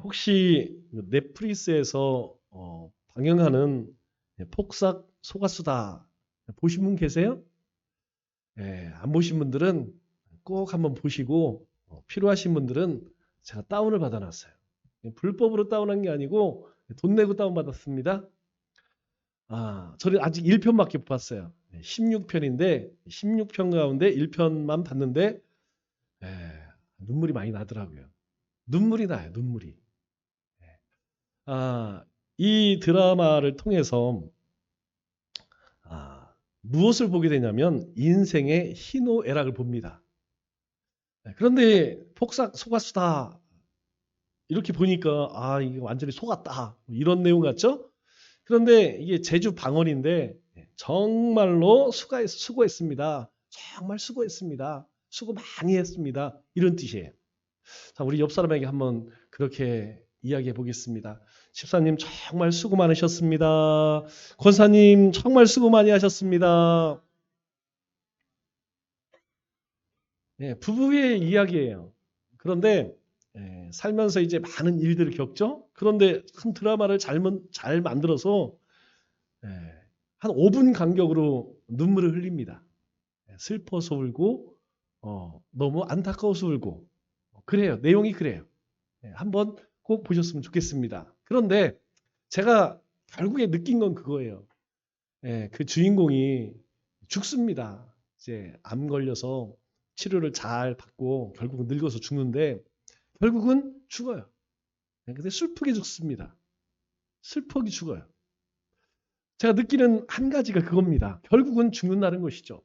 혹시 넷플릭스에서 방영하는 폭삭 속았수다 보신 분 계세요? 안 보신 분들은 꼭 한번 보시고 필요하신 분들은 제가 다운을 받아놨어요. 불법으로 다운한 게 아니고 돈 내고 다운받았습니다. 저는 아직 1편밖에 못 봤어요. 16편인데 16편 가운데 1편만 봤는데 눈물이 많이 나더라고요. 눈물이 나요, 눈물이. 이 드라마를 통해서 무엇을 보게 되냐면 인생의 희노애락을 봅니다. 그런데 폭삭 속았수다 이렇게 보니까 이게 완전히 속았다 이런 내용 같죠? 그런데 이게 제주 방언인데 정말로 수고했습니다. 정말 수고했습니다. 수고 많이 했습니다. 이런 뜻이에요. 자, 우리 옆 사람에게 한번 그렇게 이야기해 보겠습니다. 집사님 정말 수고 많으셨습니다. 권사님 정말 수고 많이 하셨습니다. 부부의 이야기예요. 그런데 살면서 이제 많은 일들을 겪죠. 그런데 한 드라마를 잘 만들어서 한 5분 간격으로 눈물을 흘립니다. 슬퍼서 울고 너무 안타까워서 울고 그래요. 내용이 그래요. 한번 꼭 보셨으면 좋겠습니다. 그런데 제가 결국에 느낀 건 그거예요. 그 주인공이 죽습니다. 이제 암 걸려서 치료를 잘 받고 결국은 늙어서 죽는데 결국은 죽어요. 근데 슬프게 죽습니다. 슬프게 죽어요. 제가 느끼는 한 가지가 그겁니다. 결국은 죽는다는 것이죠.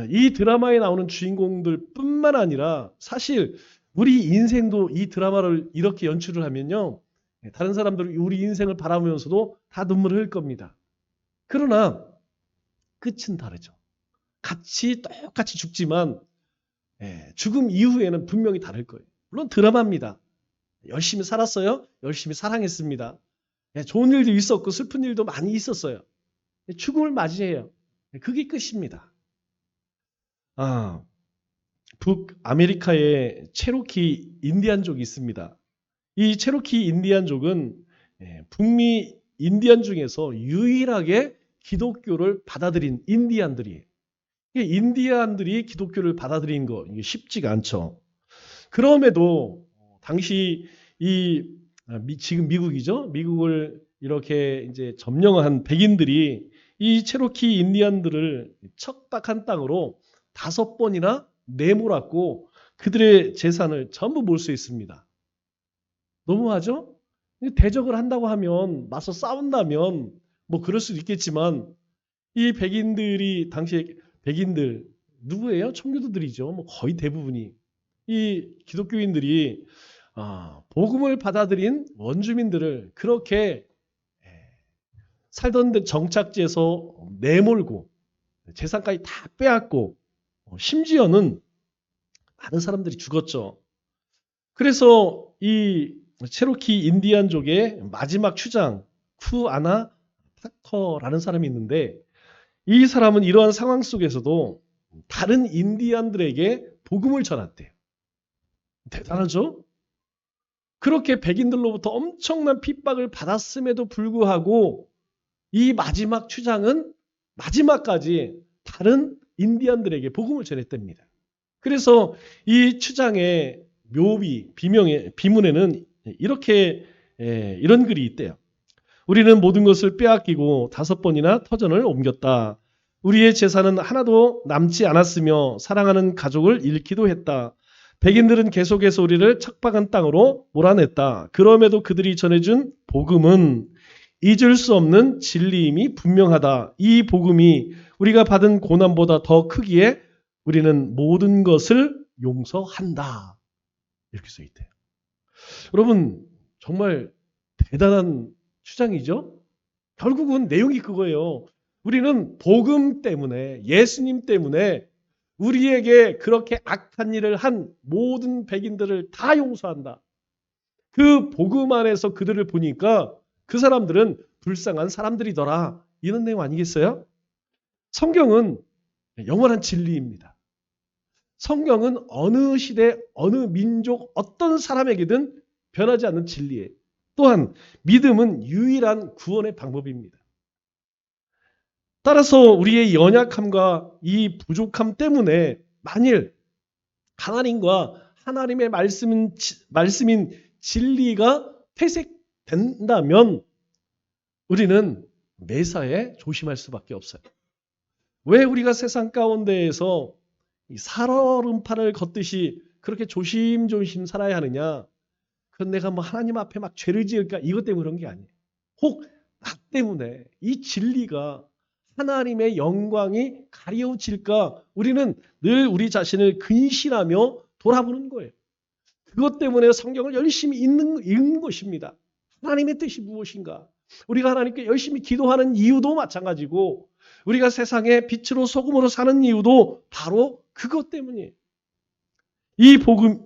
이 드라마에 나오는 주인공들 뿐만 아니라 사실 우리 인생도 이 드라마를 이렇게 연출을 하면요. 다른 사람들이 우리 인생을 바라보면서도 다 눈물을 흘릴 겁니다. 그러나 끝은 다르죠. 똑같이 죽지만 죽음 이후에는 분명히 다를 거예요. 물론 드라마입니다. 열심히 살았어요. 열심히 사랑했습니다. 좋은 일도 있었고 슬픈 일도 많이 있었어요. 죽음을 맞이해요. 그게 끝입니다. 북아메리카에 체로키 인디안족이 있습니다. 이 체로키 인디안족은 북미 인디안 중에서 유일하게 기독교를 받아들인 인디안들이에요. 인디안들이 기독교를 받아들인 거 이게 쉽지가 않죠. 그럼에도 당시 지금 미국이죠. 미국을 이렇게 이제 점령한 백인들이 이 체로키 인디안들을 척박한 땅으로 5번이나 내몰았고 그들의 재산을 전부 몰수했습니다. 너무하죠? 대적을 한다고 하면 맞서 싸운다면 뭐 그럴 수도 있겠지만 이 백인들이 당시에 백인들 누구예요? 청교도들이죠. 뭐 거의 대부분이 이 기독교인들이 복음을 받아들인 원주민들을 그렇게 살던 정착지에서 내몰고 재산까지 다 빼앗고 심지어는 많은 사람들이 죽었죠. 그래서 이 체로키 인디안족의 마지막 추장 쿠아나 타커라는 사람이 있는데 이 사람은 이러한 상황 속에서도 다른 인디안들에게 복음을 전했대요. 대단하죠? 그렇게 백인들로부터 엄청난 핍박을 받았음에도 불구하고 이 마지막 추장은 마지막까지 다른 인디안들에게 복음을 전했답니다. 그래서 이 추장의 비문에는 이런 글이 있대요. 우리는 모든 것을 빼앗기고 5번이나 터전을 옮겼다. 우리의 재산은 하나도 남지 않았으며 사랑하는 가족을 잃기도 했다. 백인들은 계속해서 우리를 척박한 땅으로 몰아냈다. 그럼에도 그들이 전해준 복음은 잊을 수 없는 진리임이 분명하다. 이 복음이 우리가 받은 고난보다 더 크기에 우리는 모든 것을 용서한다. 이렇게 써 있대요. 여러분 정말 대단한 주장이죠? 결국은 내용이 그거예요. 우리는 복음 때문에 예수님 때문에 우리에게 그렇게 악한 일을 한 모든 백인들을 다 용서한다. 그 복음 안에서 그들을 보니까 그 사람들은 불쌍한 사람들이더라. 이런 내용 아니겠어요? 성경은 영원한 진리입니다. 성경은 어느 시대, 어느 민족, 어떤 사람에게든 변하지 않는 진리에. 또한 믿음은 유일한 구원의 방법입니다. 따라서 우리의 연약함과 이 부족함 때문에 만일 하나님과 하나님의 말씀인 진리가 퇴색된다면 우리는 매사에 조심할 수밖에 없어요. 왜 우리가 세상 가운데에서 살얼음판을 걷듯이 그렇게 조심조심 살아야 하느냐? 그건 내가 뭐 하나님 앞에 막 죄를 지을까? 이것 때문에 그런 게 아니에요. 혹 나 때문에 이 진리가 하나님의 영광이 가려질까? 우리는 늘 우리 자신을 근신하며 돌아보는 거예요. 그것 때문에 성경을 열심히 읽는 것입니다. 하나님의 뜻이 무엇인가? 우리가 하나님께 열심히 기도하는 이유도 마찬가지고 우리가 세상에 빛으로 소금으로 사는 이유도 바로 그것 때문이에요. 이 복음,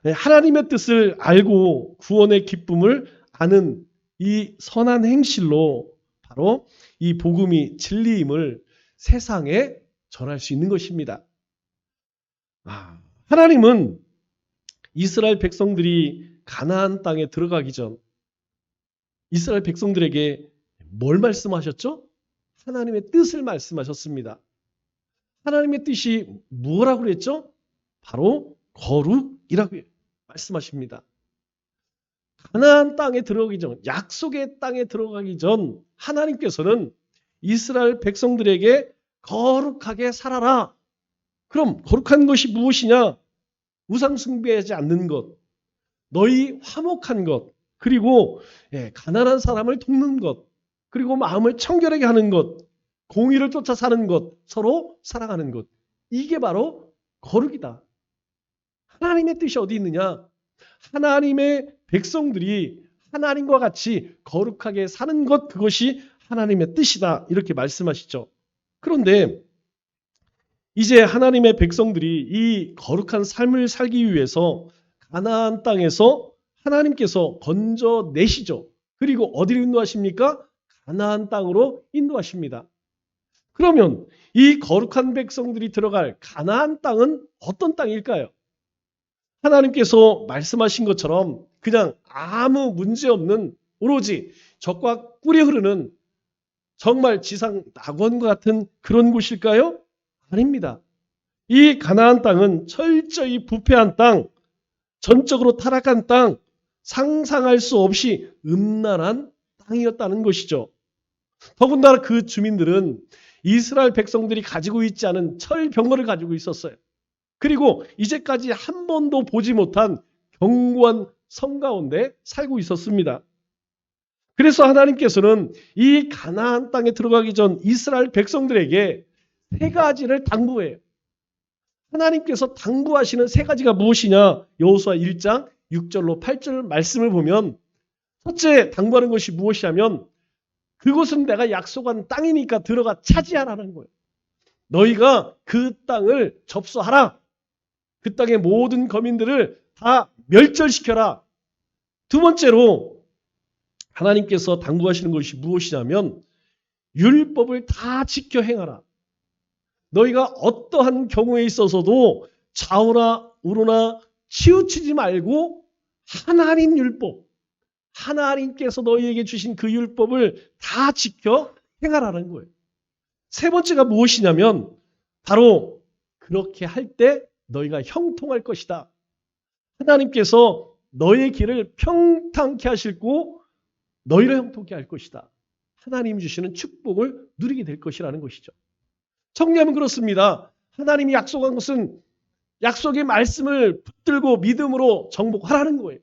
하나님의 뜻을 알고 구원의 기쁨을 아는 이 선한 행실로 바로 이 복음이 진리임을 세상에 전할 수 있는 것입니다. 하나님은 이스라엘 백성들이 가나안 땅에 들어가기 전 이스라엘 백성들에게 뭘 말씀하셨죠? 하나님의 뜻을 말씀하셨습니다. 하나님의 뜻이 뭐라고 그랬죠? 바로 거룩이라고 말씀하십니다. 가나안 땅에 들어가기 전, 약속의 땅에 들어가기 전 하나님께서는 이스라엘 백성들에게 거룩하게 살아라. 그럼 거룩한 것이 무엇이냐? 우상 숭배하지 않는 것, 너희 화목한 것, 그리고 가난한 사람을 돕는 것, 그리고 마음을 청결하게 하는 것, 공의를 쫓아 사는 것, 서로 사랑하는 것. 이게 바로 거룩이다. 하나님의 뜻이 어디 있느냐? 하나님의 백성들이 하나님과 같이 거룩하게 사는 것, 그것이 하나님의 뜻이다. 이렇게 말씀하시죠. 그런데 이제 하나님의 백성들이 이 거룩한 삶을 살기 위해서 가나안 땅에서 하나님께서 건져내시죠. 그리고 어디로 인도하십니까? 가나안 땅으로 인도하십니다. 그러면 이 거룩한 백성들이 들어갈 가나안 땅은 어떤 땅일까요? 하나님께서 말씀하신 것처럼 그냥 아무 문제 없는 오로지 젖과 꿀이 흐르는 정말 지상 낙원과 같은 그런 곳일까요? 아닙니다. 이 가나안 땅은 철저히 부패한 땅, 전적으로 타락한 땅, 상상할 수 없이 음란한 땅이었다는 것이죠. 더군다나 그 주민들은 이스라엘 백성들이 가지고 있지 않은 철병거를 가지고 있었어요. 그리고 이제까지 한 번도 보지 못한 견고한 성 가운데 살고 있었습니다. 그래서 하나님께서는 이 가나안 땅에 들어가기 전 이스라엘 백성들에게 세 가지를 당부해요. 하나님께서 당부하시는 세 가지가 무엇이냐? 여호수아 1장 6절로 8절 말씀을 보면 첫째 당부하는 것이 무엇이냐면 그곳은 내가 약속한 땅이니까 들어가 차지하라는 거예요. 너희가 그 땅을 접수하라. 그 땅의 모든 거민들을 다 멸절시켜라. 두 번째로 하나님께서 당부하시는 것이 무엇이냐면 율법을 다 지켜 행하라. 너희가 어떠한 경우에 있어서도 좌우나 우로나 치우치지 말고 하나님 율법, 하나님께서 너희에게 주신 그 율법을 다 지켜 행하라는 거예요. 세 번째가 무엇이냐면 바로 그렇게 할 때 너희가 형통할 것이다. 하나님께서 너희의 길을 평탄케 하시고 너희를 형통케 할 것이다. 하나님이 주시는 축복을 누리게 될 것이라는 것이죠. 정리하면 그렇습니다. 하나님이 약속한 것은 약속의 말씀을 붙들고 믿음으로 정복하라는 거예요.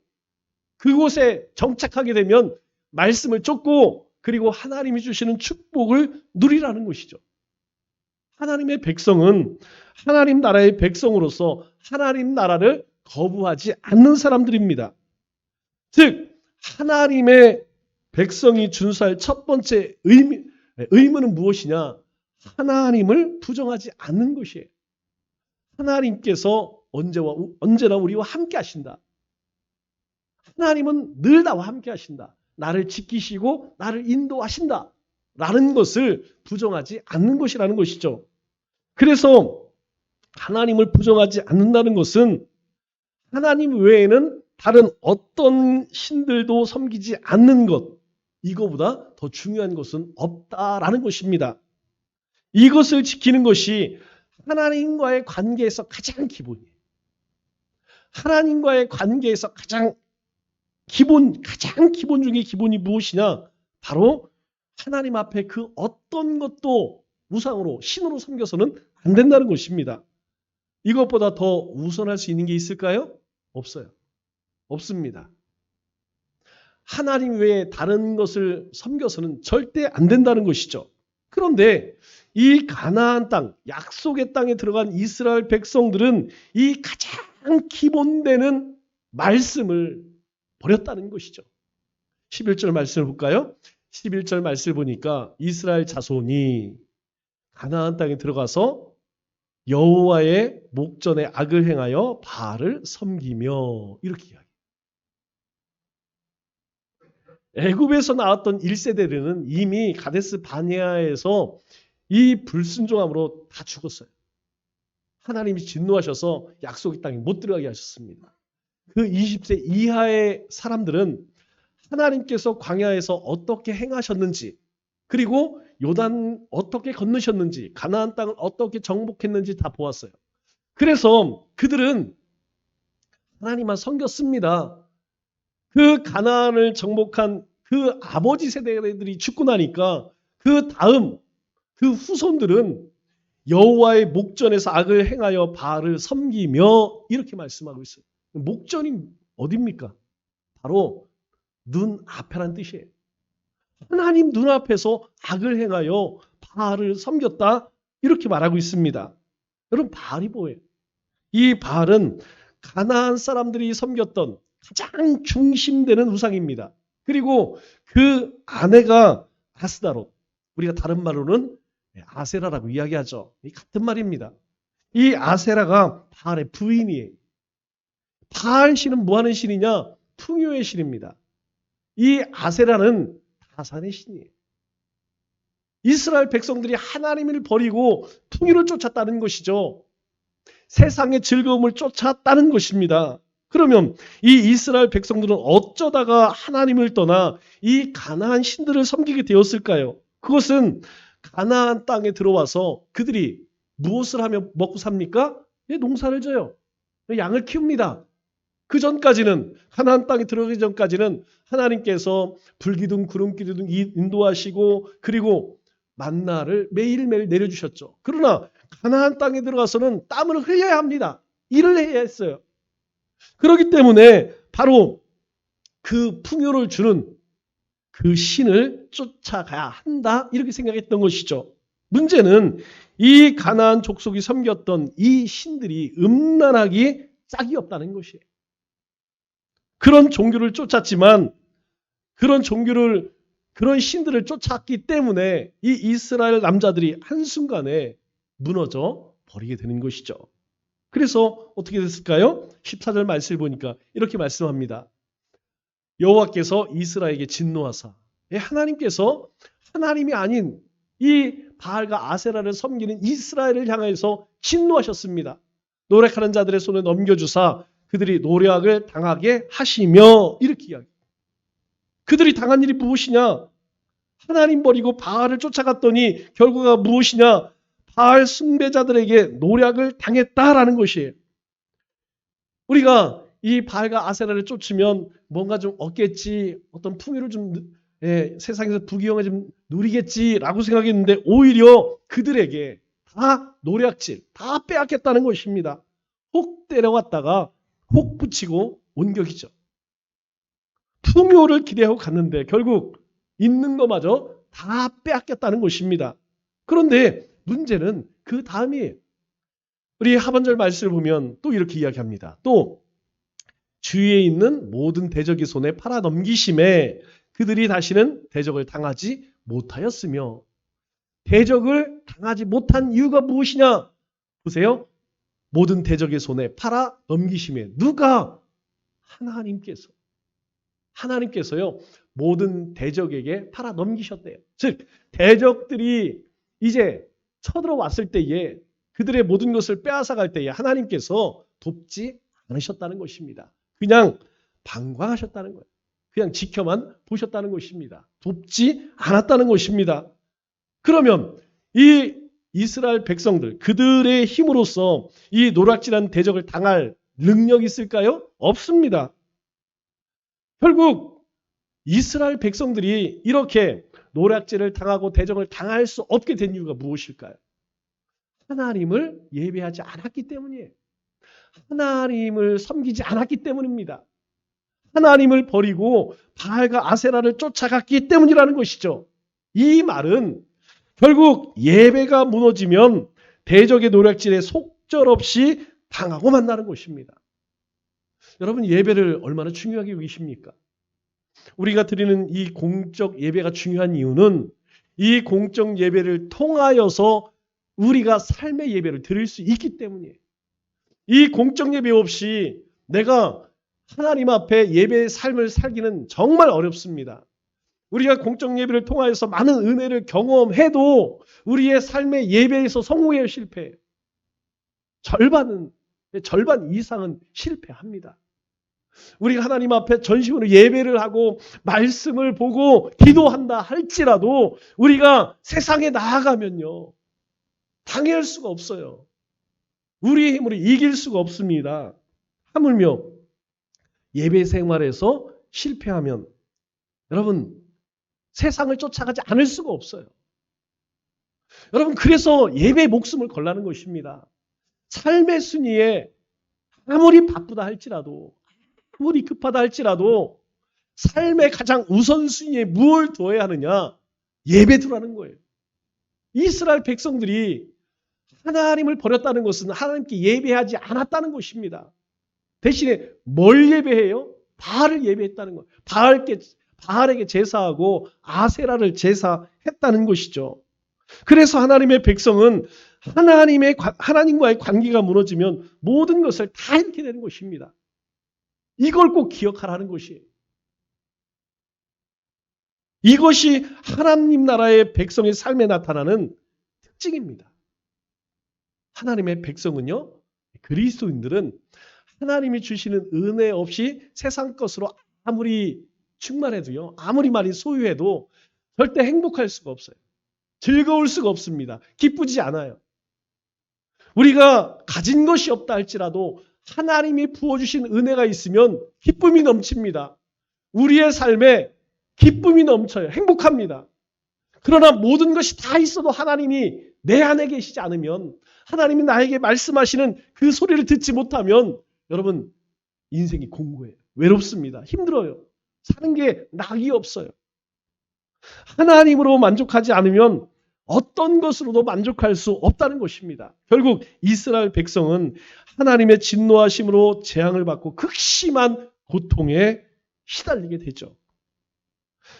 그곳에 정착하게 되면 말씀을 쫓고 그리고 하나님이 주시는 축복을 누리라는 것이죠. 하나님의 백성은 하나님 나라의 백성으로서 하나님 나라를 거부하지 않는 사람들입니다. 즉 하나님의 백성이 준수할 첫 번째 의무는 무엇이냐? 하나님을 부정하지 않는 것이에요. 하나님께서 언제나 우리와 함께 하신다. 하나님은 늘 나와 함께 하신다. 나를 지키시고 나를 인도하신다. 라는 것을 부정하지 않는 것이라는 것이죠. 그래서 하나님을 부정하지 않는다는 것은 하나님 외에는 다른 어떤 신들도 섬기지 않는 것, 이거보다 더 중요한 것은 없다라는 것입니다. 이것을 지키는 것이 하나님과의 관계에서 가장 기본이에요. 하나님과의 관계에서 가장 기본 중에 기본이 무엇이냐? 바로 하나님 앞에 그 어떤 것도 우상으로, 신으로 섬겨서는 안 된다는 것입니다. 이것보다 더 우선할 수 있는 게 있을까요? 없어요. 없습니다. 하나님 외에 다른 것을 섬겨서는 절대 안 된다는 것이죠. 그런데 이 가나안 땅, 약속의 땅에 들어간 이스라엘 백성들은 이 가장 기본되는 말씀을 버렸다는 것이죠. 11절 말씀을 볼까요? 11절 말씀을 보니까 이스라엘 자손이 가나안 땅에 들어가서 여호와의 목전에 악을 행하여 바알을 섬기며 이렇게 이야기해요. 애굽에서 나왔던 1세대들은 이미 가데스 바네아에서 이 불순종함으로 다 죽었어요. 하나님이 진노하셔서 약속의 땅에 못 들어가게 하셨습니다. 그 20세 이하의 사람들은 하나님께서 광야에서 어떻게 행하셨는지, 그리고 요단 어떻게 건너셨는지, 가나안 땅을 어떻게 정복했는지 다 보았어요. 그래서 그들은 하나님만 섬겼습니다. 그 가나안을 정복한 그 아버지 세대들이 죽고 나니까 그 다음 그 후손들은 여호와의 목전에서 악을 행하여 바알을 섬기며 이렇게 말씀하고 있어요. 목전이 어딥니까? 바로 눈앞에란 뜻이에요. 하나님 눈앞에서 악을 행하여 바알을 섬겼다 이렇게 말하고 있습니다. 여러분, 바알이 뭐예요? 이 바알은 가나안 사람들이 섬겼던 가장 중심되는 우상입니다. 그리고 그 아내가 아스다롯, 우리가 다른 말로는 아세라라고 이야기하죠. 같은 말입니다. 이 아세라가 바알의 부인이에요. 바알 신은 뭐 하는 신이냐? 풍요의 신입니다. 이 아세라는 다산의 신이에요. 이스라엘 백성들이 하나님을 버리고 풍요를 쫓았다는 것이죠. 세상의 즐거움을 쫓았다는 것입니다. 그러면 이 이스라엘 백성들은 어쩌다가 하나님을 떠나 이 가나안 신들을 섬기게 되었을까요? 그것은 가나안 땅에 들어와서 그들이 무엇을 하며 먹고 삽니까? 농사를 져요. 양을 키웁니다. 그 전까지는, 가나안 땅에 들어가기 전까지는 하나님께서 불기둥 구름기둥 인도하시고 그리고 만나를 매일매일 내려주셨죠. 그러나 가나안 땅에 들어가서는 땀을 흘려야 합니다. 일을 해야 했어요. 그렇기 때문에 바로 그 풍요를 주는 그 신을 쫓아가야 한다 이렇게 생각했던 것이죠. 문제는 이 가나안 족속이 섬겼던 이 신들이 음란하기 짝이 없다는 것이에요. 그런 종교를 쫓았지만 그런 신들을 쫓았기 때문에 이 이스라엘 남자들이 한순간에 무너져 버리게 되는 것이죠. 그래서 어떻게 됐을까요? 14절 말씀을 보니까 이렇게 말씀합니다. 여호와께서 이스라엘에게 진노하사, 하나님께서 하나님이 아닌 이 바알과 아세라를 섬기는 이스라엘을 향해서 진노하셨습니다. 노력하는 자들의 손에 넘겨주사 그들이 노력을 당하게 하시며 이렇게 이야기합니다. 그들이 당한 일이 무엇이냐? 하나님 버리고 바알을 쫓아갔더니 결과가 무엇이냐? 바알 숭배자들에게 노력을 당했다라는 것이에요. 우리가 이 바알과 아세라를 쫓으면 뭔가 좀 얻겠지, 어떤 풍요를 좀 세상에서 부귀영화 좀 누리겠지라고 생각했는데 오히려 그들에게 다 노략질, 다 빼앗겼다는 것입니다. 혹 때려왔다가 혹 붙이고 온격이죠. 풍요를 기대하고 갔는데 결국 있는 것마저 다 빼앗겼다는 것입니다. 그런데 문제는 그 다음이에요. 우리 하반절 말씀을 보면 또 이렇게 이야기합니다. 또 주위에 있는 모든 대적의 손에 팔아 넘기심에 그들이 다시는 대적을 당하지 못하였으며, 대적을 당하지 못한 이유가 무엇이냐? 보세요. 모든 대적의 손에 팔아 넘기심에, 누가? 하나님께서요 모든 대적에게 팔아 넘기셨대요. 즉 대적들이 이제 쳐들어왔을 때에 그들의 모든 것을 빼앗아갈 때에 하나님께서 돕지 않으셨다는 것입니다. 그냥 방관하셨다는 거예요. 그냥 지켜만 보셨다는 것입니다. 돕지 않았다는 것입니다. 그러면 이 이스라엘 백성들, 그들의 힘으로써 이 노략질한 대적을 당할 능력이 있을까요? 없습니다. 결국 이스라엘 백성들이 이렇게 노략질을 당하고 대적을 당할 수 없게 된 이유가 무엇일까요? 하나님을 예배하지 않았기 때문이에요. 하나님을 섬기지 않았기 때문입니다. 하나님을 버리고 바알과 아세라를 쫓아갔기 때문이라는 것이죠. 이 말은 결국 예배가 무너지면 대적의 노략질에 속절없이 당하고 만나는 것입니다. 여러분, 예배를 얼마나 중요하게 여기십니까? 우리가 드리는 이 공적 예배가 중요한 이유는 이 공적 예배를 통하여서 우리가 삶의 예배를 드릴 수 있기 때문이에요. 이 공적 예배 없이 내가 하나님 앞에 예배의 삶을 살기는 정말 어렵습니다. 우리가 공적 예배를 통하여서 많은 은혜를 경험해도 우리의 삶의 예배에서 성공에 실패해요. 절반 이상은 실패합니다. 우리가 하나님 앞에 전심으로 예배를 하고 말씀을 보고 기도한다 할지라도 우리가 세상에 나아가면요, 당할 수가 없어요. 우리의 힘으로 이길 수가 없습니다. 하물며 예배 생활에서 실패하면 여러분, 세상을 쫓아가지 않을 수가 없어요. 여러분, 그래서 예배에 목숨을 걸라는 것입니다. 삶의 순위에 아무리 바쁘다 할지라도, 아무리 급하다 할지라도 삶의 가장 우선순위에 무엇을 두어야 하느냐? 예배 두라는 거예요. 이스라엘 백성들이 하나님을 버렸다는 것은 하나님께 예배하지 않았다는 것입니다. 대신에 뭘 예배해요? 바알을 예배했다는 거예요. 바알에게 제사하고 아세라를 제사했다는 것이죠. 그래서 하나님의 백성은 하나님과의 관계가 무너지면 모든 것을 다 잃게 되는 것입니다. 이걸 꼭 기억하라는 것이에요. 이것이 하나님 나라의 백성의 삶에 나타나는 특징입니다. 하나님의 백성은요, 그리스도인들은 하나님이 주시는 은혜 없이 세상 것으로 아무리 충만해도요, 아무리 많이 소유해도 절대 행복할 수가 없어요. 즐거울 수가 없습니다. 기쁘지 않아요. 우리가 가진 것이 없다 할지라도 하나님이 부어주신 은혜가 있으면 기쁨이 넘칩니다. 우리의 삶에 기쁨이 넘쳐요. 행복합니다. 그러나 모든 것이 다 있어도 하나님이 내 안에 계시지 않으면, 하나님이 나에게 말씀하시는 그 소리를 듣지 못하면 여러분, 인생이 공고해요. 외롭습니다. 힘들어요. 사는 게 낙이 없어요. 하나님으로 만족하지 않으면 어떤 것으로도 만족할 수 없다는 것입니다. 결국 이스라엘 백성은 하나님의 진노하심으로 재앙을 받고 극심한 고통에 시달리게 되죠.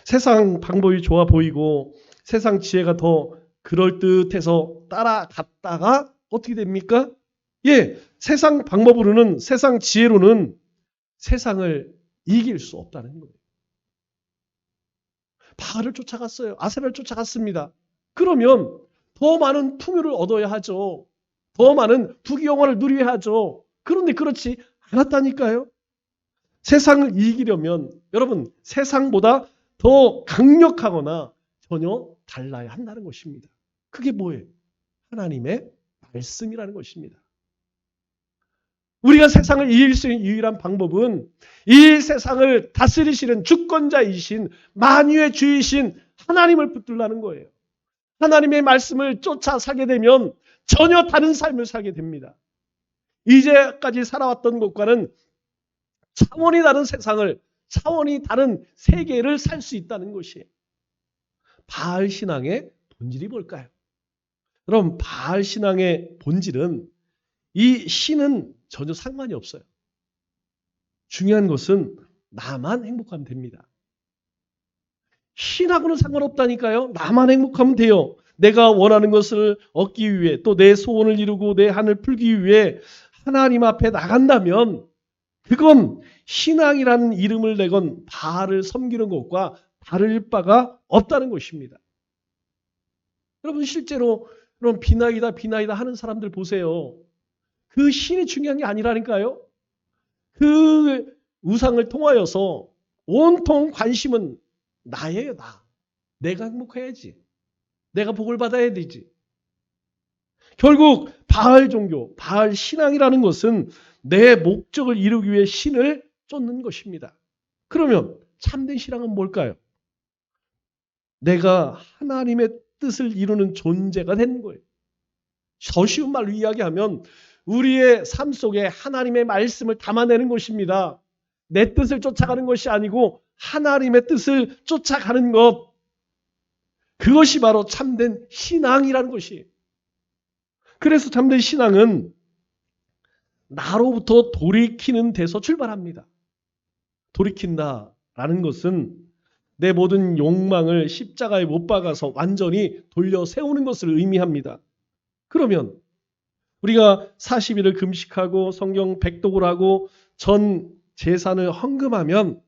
세상 방법이 좋아 보이고 세상 지혜가 더 그럴듯해서 따라갔다가 어떻게 됩니까? 세상 방법으로는, 세상 지혜로는 세상을 이길 수 없다는 거예요. 바알을 쫓아갔어요. 아세라를 쫓아갔습니다. 그러면 더 많은 풍요를 얻어야 하죠. 더 많은 부귀영화를 누려야 하죠. 그런데 그렇지 않았다니까요. 세상을 이기려면 여러분, 세상보다 더 강력하거나 전혀 달라야 한다는 것입니다. 그게 뭐예요? 하나님의 말씀이라는 것입니다. 우리가 세상을 이길 수 있는 유일한 방법은 이 세상을 다스리시는 주권자이신 만유의 주이신 하나님을 붙들라는 거예요. 하나님의 말씀을 쫓아 살게 되면 전혀 다른 삶을 살게 됩니다. 이제까지 살아왔던 것과는 차원이 다른 세상을, 차원이 다른 세계를 살 수 있다는 것이에요. 바알 신앙의 본질이 뭘까요? 그럼 바알 신앙의 본질은 이 신은 전혀 상관이 없어요. 중요한 것은 나만 행복하면 됩니다. 신하고는 상관없다니까요. 나만 행복하면 돼요. 내가 원하는 것을 얻기 위해, 또 내 소원을 이루고 내 한을 풀기 위해 하나님 앞에 나간다면 그건 신앙이라는 이름을 내건 바알을 섬기는 것과 다를 바가 없다는 것입니다. 여러분, 실제로 그런 비나이다 하는 사람들 보세요. 그 신이 중요한 게 아니라니까요. 그 우상을 통하여서 온통 관심은 나예요, 나. 내가 행복해야지. 내가 복을 받아야 되지. 결국 바알 종교, 바알 신앙이라는 것은 내 목적을 이루기 위해 신을 쫓는 것입니다. 그러면 참된 신앙은 뭘까요? 내가 하나님의 뜻을 이루는 존재가 되는 거예요. 더 쉬운 말로 이야기하면 우리의 삶 속에 하나님의 말씀을 담아내는 것입니다. 내 뜻을 쫓아가는 것이 아니고 하나님의 뜻을 쫓아가는 것. 그것이 바로 참된 신앙이라는 것이에요. 그래서 참된 신앙은 나로부터 돌이키는 데서 출발합니다. 돌이킨다라는 것은 내 모든 욕망을 십자가에 못 박아서 완전히 돌려 세우는 것을 의미합니다. 그러면 우리가 40일을 금식하고 성경 백독을 하고 전 재산을 헌금하면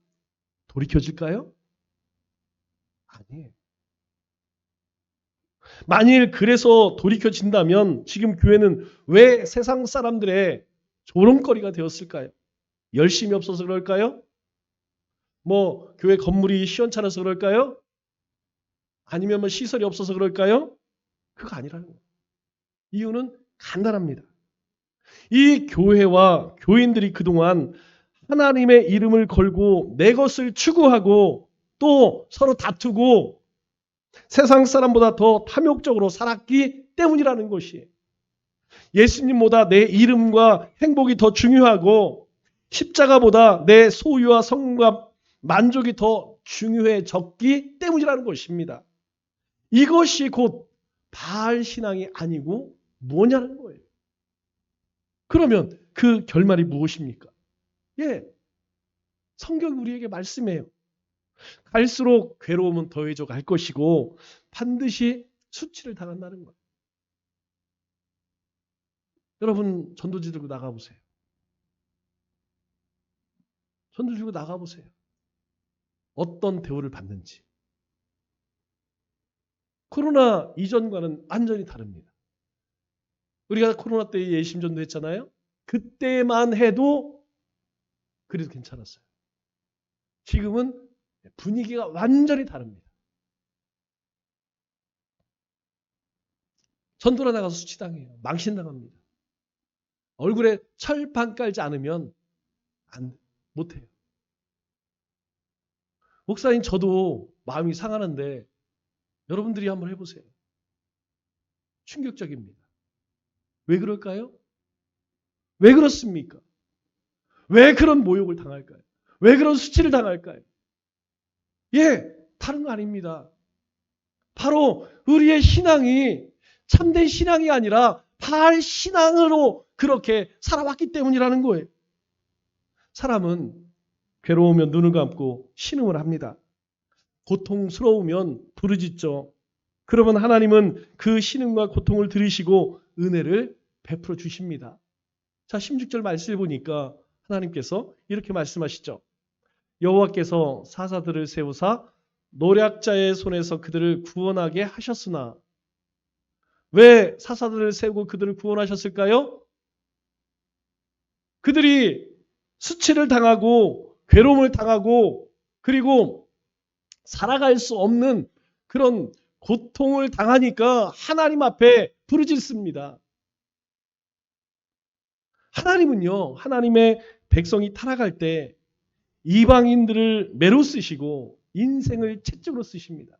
돌이켜질까요? 아니에요. 만일 그래서 돌이켜진다면 지금 교회는 왜 세상 사람들의 조롱거리가 되었을까요? 열심이 없어서 그럴까요? 교회 건물이 시원찮아서 그럴까요? 아니면 시설이 없어서 그럴까요? 그거 아니라는 거예요. 이유는 간단합니다. 이 교회와 교인들이 그동안 하나님의 이름을 걸고 내 것을 추구하고 또 서로 다투고 세상 사람보다 더 탐욕적으로 살았기 때문이라는 것이에요. 예수님보다 내 이름과 행복이 더 중요하고 십자가보다 내 소유와 성과 만족이 더 중요해졌기 때문이라는 것입니다. 이것이 곧 바알 신앙이 아니고 뭐냐는 거예요. 그러면 그 결말이 무엇입니까? 성경이 우리에게 말씀해요. 갈수록 괴로움은 더해져 갈 것이고 반드시 수치를 당한다는 거예요. 여러분 전도지 들고 나가보세요. 전도지 들고 나가보세요. 어떤 대우를 받는지. 코로나 이전과는 완전히 다릅니다. 우리가 코로나 때 예심전도 했잖아요. 그때만 해도 그래도 괜찮았어요. 지금은 분위기가 완전히 다릅니다. 전도로 나가서 수치당해요. 망신당합니다. 얼굴에 철판 깔지 않으면 못해요. 목사님 저도 마음이 상하는데 여러분들이 한번 해보세요. 충격적입니다. 왜 그럴까요? 왜 그렇습니까? 왜 그런 모욕을 당할까요? 왜 그런 수치를 당할까요? 다른 거 아닙니다. 바로 우리의 신앙이 참된 신앙이 아니라 바알 신앙으로 그렇게 살아왔기 때문이라는 거예요. 사람은 괴로우면 눈을 감고 신음을 합니다. 고통스러우면 부르짖죠. 그러면 하나님은 그 신음과 고통을 들으시고 은혜를 베풀어 주십니다. 자, 16절 말씀을 보니까 하나님께서 이렇게 말씀하시죠. 여호와께서 사사들을 세우사 노략자의 손에서 그들을 구원하게 하셨으나 왜 사사들을 세우고 그들을 구원하셨을까요? 그들이 수치를 당하고 괴로움을 당하고 그리고 살아갈 수 없는 그런 고통을 당하니까 하나님 앞에 부르짖습니다. 하나님은요, 하나님의 백성이 타락할 때 이방인들을 매로 쓰시고 인생을 채찍으로 쓰십니다.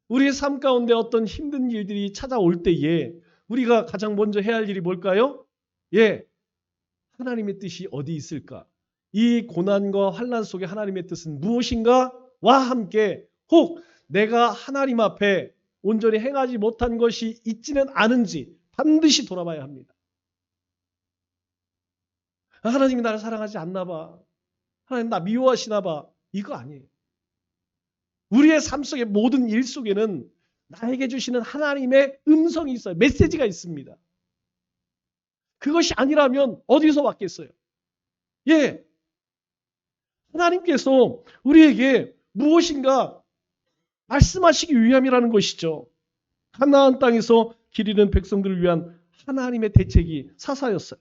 우리의 삶 가운데 어떤 힘든 일들이 찾아올 때에 우리가 가장 먼저 해야 할 일이 뭘까요? 하나님의 뜻이 어디 있을까? 이 고난과 환난 속에 하나님의 뜻은 무엇인가? 와 함께 혹 내가 하나님 앞에 온전히 행하지 못한 것이 있지는 않은지 반드시 돌아봐야 합니다. 하나님이 나를 사랑하지 않나 봐. 하나님 나 미워하시나 봐. 이거 아니에요. 우리의 삶 속의 모든 일 속에는 나에게 주시는 하나님의 음성이 있어요. 메시지가 있습니다. 그것이 아니라면 어디서 왔겠어요? 하나님께서 우리에게 무엇인가 말씀하시기 위함이라는 것이죠. 가나안 땅에서 길 잃은 백성들을 위한 하나님의 대책이 사사였어요.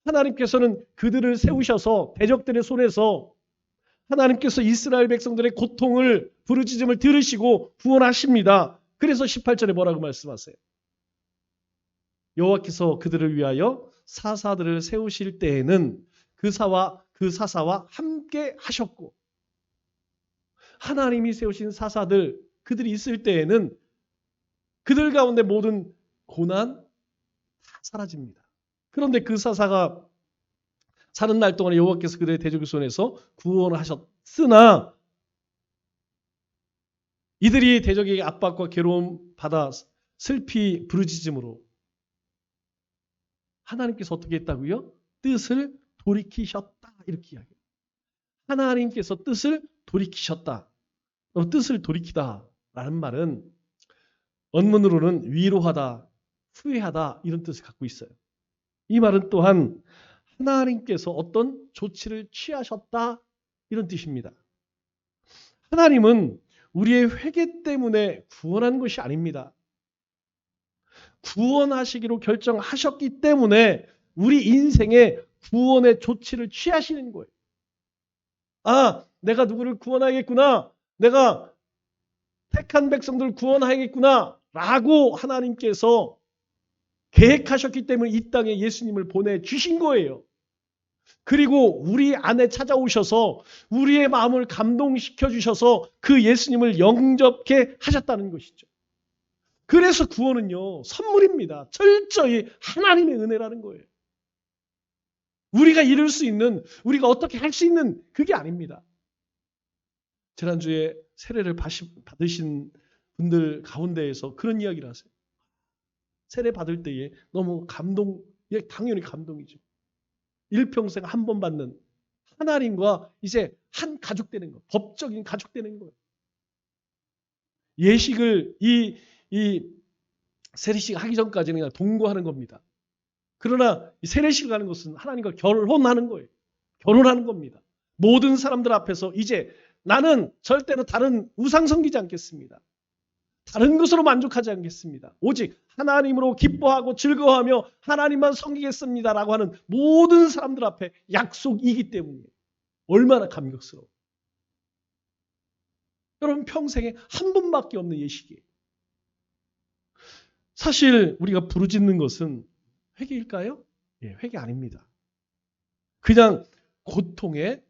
하나님께서는 그들을 세우셔서 대적들의 손에서 하나님께서 이스라엘 백성들의 고통을 부르짖음을 들으시고 구원하십니다. 그래서 18절에 뭐라고 말씀하세요? 여호와께서 그들을 위하여 사사들을 세우실 때에는 그 사사와 함께 하셨고, 하나님이 세우신 사사들 그들이 있을 때에는 그들 가운데 모든 고난 다 사라집니다. 그런데 그 사사가 사는 날 동안에 여호와께서 그들의 대적의 손에서 구원하셨으나 이들이 대적에게 압박과 괴로움 받아 슬피 부르짖음으로 하나님께서 어떻게 했다고요? 뜻을 돌이키셨다, 이렇게 이야기해요. 하나님께서 뜻을 돌이키셨다. 뜻을 돌이키다라는 말은 원문으로는 위로하다, 후회하다 이런 뜻을 갖고 있어요. 이 말은 또한 하나님께서 어떤 조치를 취하셨다 이런 뜻입니다. 하나님은 우리의 회개 때문에 구원한 것이 아닙니다. 구원하시기로 결정하셨기 때문에 우리 인생에 구원의 조치를 취하시는 거예요. 아, 내가 누구를 구원하겠구나. 내가 택한 백성들을 구원하겠구나. 라고 하나님께서 계획하셨기 때문에 이 땅에 예수님을 보내주신 거예요. 그리고 우리 안에 찾아오셔서 우리의 마음을 감동시켜 주셔서 그 예수님을 영접케 하셨다는 것이죠. 그래서 구원은요, 선물입니다. 철저히 하나님의 은혜라는 거예요. 우리가 이룰 수 있는, 우리가 어떻게 할 수 있는 그게 아닙니다. 지난주에 세례를 받으신 분들 가운데에서 그런 이야기를 하세요. 세례 받을 때에 너무 당연히 감동이죠. 일평생 한 번 받는 하나님과 이제 한 가족 되는 거, 법적인 가족 되는 거예요. 예식을 이 세례식 하기 전까지는 그냥 동거하는 겁니다. 그러나 이 세례식을 하는 것은 하나님과 결혼하는 거예요. 결혼하는 겁니다. 모든 사람들 앞에서 이제 나는 절대로 다른 우상 섬기지 않겠습니다. 다른 것으로 만족하지 않겠습니다. 오직 하나님으로 기뻐하고 즐거워하며 하나님만 섬기겠습니다라고 하는 모든 사람들 앞에 약속이기 때문에 얼마나 감격스러워. 여러분 평생에 한 번밖에 없는 예식이에요. 사실 우리가 부르짖는 것은 회개일까요? 예, 회개 아닙니다. 그냥 고통의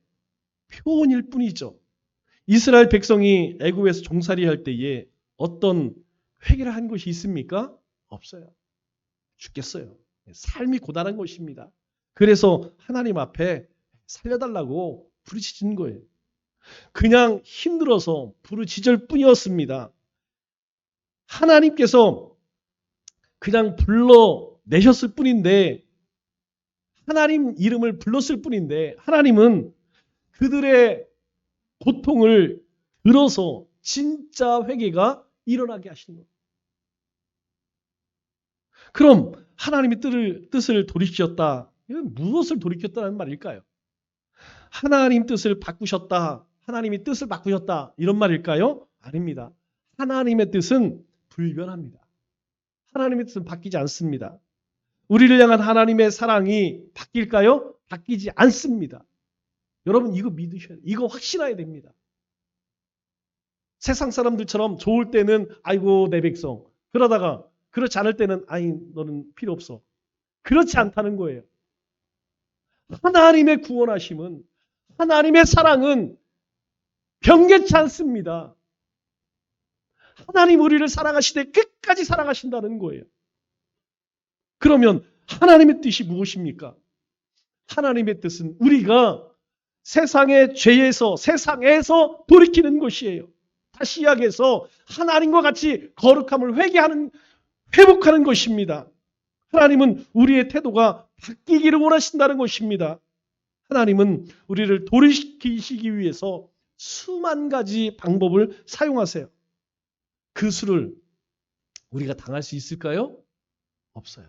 표현일 뿐이죠. 이스라엘 백성이 애굽에서 종살이할 때에 어떤 회개를 한 것이 있습니까? 없어요. 죽겠어요. 삶이 고단한 것입니다. 그래서 하나님 앞에 살려달라고 부르짖은 거예요. 그냥 힘들어서 부르짖을 뿐이었습니다. 하나님께서 그냥 불러내셨을 뿐인데, 하나님 이름을 불렀을 뿐인데, 하나님은 그들의 고통을 들어서 진짜 회개가 일어나게 하시는 거예요. 그럼 하나님의 뜻을 돌이키셨다. 이건 무엇을 돌이켰다는 말일까요? 하나님 뜻을 바꾸셨다. 하나님이 뜻을 바꾸셨다. 이런 말일까요? 아닙니다. 하나님의 뜻은 불변합니다. 하나님의 뜻은 바뀌지 않습니다. 우리를 향한 하나님의 사랑이 바뀔까요? 바뀌지 않습니다. 여러분 이거 믿으셔야 돼요. 이거 확신해야 됩니다. 세상 사람들처럼 좋을 때는 아이고 내 백성, 그러다가 그렇지 않을 때는 아이 너는 필요 없어. 그렇지 않다는 거예요. 하나님의 구원하심은, 하나님의 사랑은 변개치 않습니다. 하나님 우리를 사랑하시되 끝까지 사랑하신다는 거예요. 그러면 하나님의 뜻이 무엇입니까? 하나님의 뜻은 우리가 세상의 죄에서, 세상에서 돌이키는 것이에요. 다시 이야기해서 하나님과 같이 거룩함을 회복하는 것입니다. 하나님은 우리의 태도가 바뀌기를 원하신다는 것입니다. 하나님은 우리를 돌이키시기 위해서 수만 가지 방법을 사용하세요. 그 수를 우리가 당할 수 있을까요? 없어요.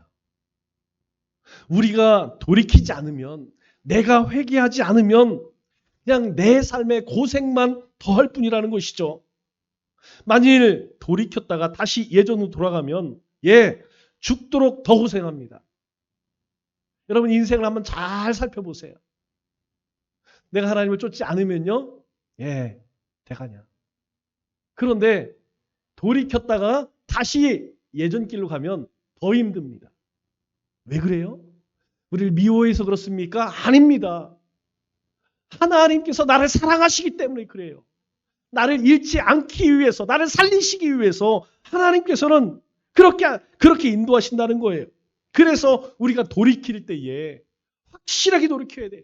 우리가 돌이키지 않으면, 내가 회개하지 않으면 그냥 내 삶의 고생만 더할 뿐이라는 것이죠. 만일 돌이켰다가 다시 예전으로 돌아가면 죽도록 더 고생합니다. 여러분 인생을 한번 잘 살펴보세요. 내가 하나님을 쫓지 않으면요. 예, 대가냐. 그런데 돌이켰다가 다시 예전 길로 가면 더 힘듭니다. 왜 그래요? 우리를 미워해서 그렇습니까? 아닙니다. 하나님께서 나를 사랑하시기 때문에 그래요. 나를 잃지 않기 위해서, 나를 살리시기 위해서 하나님께서는 그렇게 인도하신다는 거예요. 그래서 우리가 돌이킬 때에 확실하게 돌이켜야 돼요.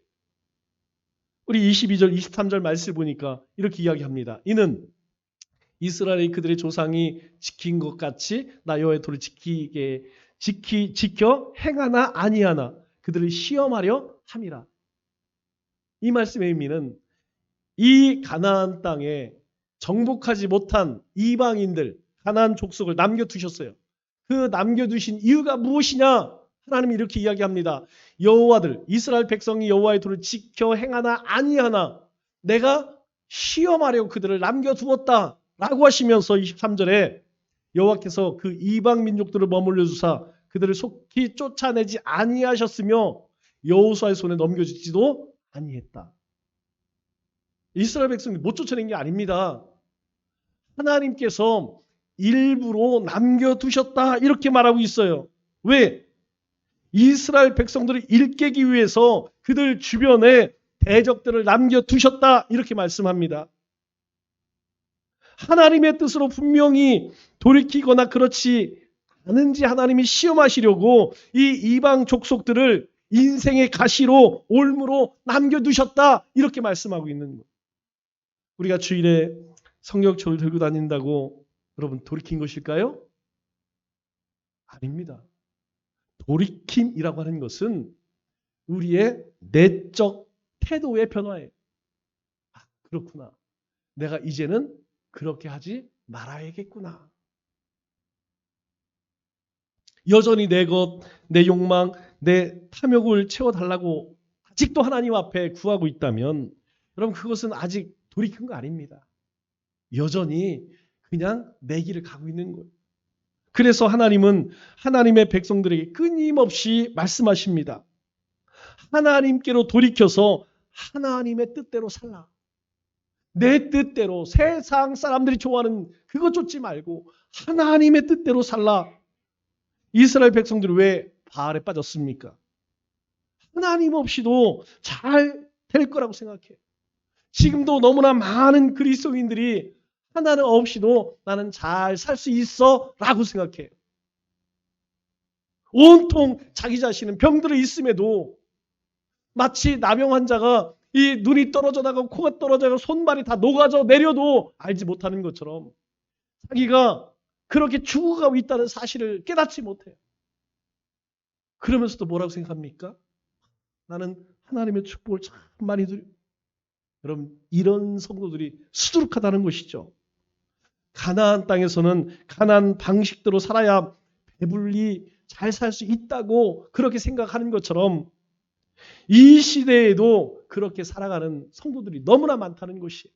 우리 22절, 23절 말씀을 보니까 이렇게 이야기합니다. 이는 이스라엘이 그들의 조상이 지킨 것 같이 나 여호와의 도를 지켜 행하나 아니하나 그들을 시험하려 함이라. 이 말씀의 의미는 이 가나안 땅에 정복하지 못한 이방인들, 가나안 족속을 남겨두셨어요. 그 남겨두신 이유가 무엇이냐? 하나님이 이렇게 이야기합니다. 여호와들, 이스라엘 백성이 여호와의 도를 지켜 행하나 아니하나 내가 시험하려고 그들을 남겨두었다 라고 하시면서 23절에 여호와께서 그 이방 민족들을 머물러 주사 그들을 속히 쫓아내지 아니하셨으며 여호수아의 손에 넘겨주지도 아니했다. 이스라엘 백성이 못 쫓아낸 게 아닙니다. 하나님께서 일부러 남겨두셨다 이렇게 말하고 있어요. 왜? 이스라엘 백성들을 일깨기 위해서 그들 주변에 대적들을 남겨두셨다 이렇게 말씀합니다. 하나님의 뜻으로 분명히 돌이키거나 그렇지 않은지 하나님이 시험하시려고 이 이방 족속들을 인생의 가시로 올무로 남겨두셨다 이렇게 말씀하고 있는 거예요. 우리가 주일에 성경책을 들고 다닌다고 여러분 돌이킨 것일까요? 아닙니다. 돌이킴이라고 하는 것은 우리의 내적 태도의 변화예요. 아, 그렇구나. 내가 이제는 그렇게 하지 말아야겠구나. 여전히 내 것, 내 욕망, 내 탐욕을 채워달라고 아직도 하나님 앞에 구하고 있다면 여러분 그것은 아직 돌이킨 거 아닙니다. 여전히 그냥 내 길을 가고 있는 거예요. 그래서 하나님은 하나님의 백성들에게 끊임없이 말씀하십니다. 하나님께로 돌이켜서 하나님의 뜻대로 살라. 내 뜻대로 세상 사람들이 좋아하는 그거 쫓지 말고 하나님의 뜻대로 살라. 이스라엘 백성들이 왜 바알에 빠졌습니까? 하나님 없이도 잘 될 거라고 생각해요. 지금도 너무나 많은 그리스도인들이 하나님 없이도 나는 잘 살 수 있어 라고 생각해요. 온통 자기 자신은 병들어 있음에도 마치 나병 환자가 이 눈이 떨어져 나가고 코가 떨어져 나가고 손발이 다 녹아져 내려도 알지 못하는 것처럼 자기가 그렇게 죽어가고 있다는 사실을 깨닫지 못해요. 그러면서도 뭐라고 생각합니까? 나는 하나님의 축복을 참 많이 누리고 여러분 이런 성도들이 수두룩하다는 것이죠. 가나안 땅에서는 가나안 방식대로 살아야 배불리 잘 살 수 있다고 그렇게 생각하는 것처럼 이 시대에도 그렇게 살아가는 성도들이 너무나 많다는 것이에요.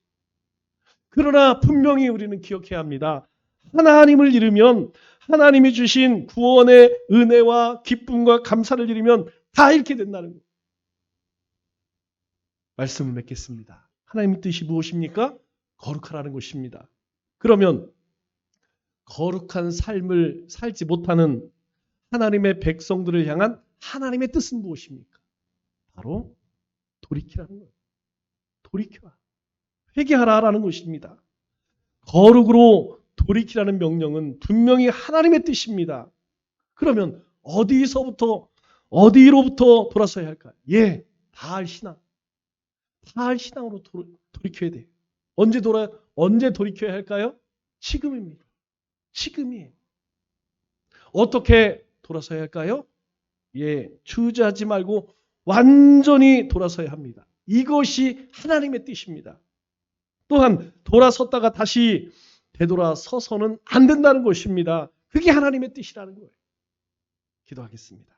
그러나 분명히 우리는 기억해야 합니다. 하나님을 잃으면 하나님이 주신 구원의 은혜와 기쁨과 감사를 잃으면 다 잃게 된다는 거예요. 말씀을 맺겠습니다. 하나님의 뜻이 무엇입니까? 거룩하라는 것입니다. 그러면 거룩한 삶을 살지 못하는 하나님의 백성들을 향한 하나님의 뜻은 무엇입니까? 바로 돌이키라는 거예요. 돌이켜라. 회개하라라는 것입니다. 거룩으로 돌이키라는 명령은 분명히 하나님의 뜻입니다. 그러면 어디로부터 돌아서야 할까요? 예, 바알 신앙. 바알 신앙으로 돌이켜야 돼요. 언제 돌이켜야 할까요? 지금입니다. 지금이에요. 어떻게 돌아서야 할까요? 예, 주저하지 말고 완전히 돌아서야 합니다. 이것이 하나님의 뜻입니다. 또한 돌아섰다가 다시 되돌아서서는 안 된다는 것입니다. 그게 하나님의 뜻이라는 거예요. 기도하겠습니다.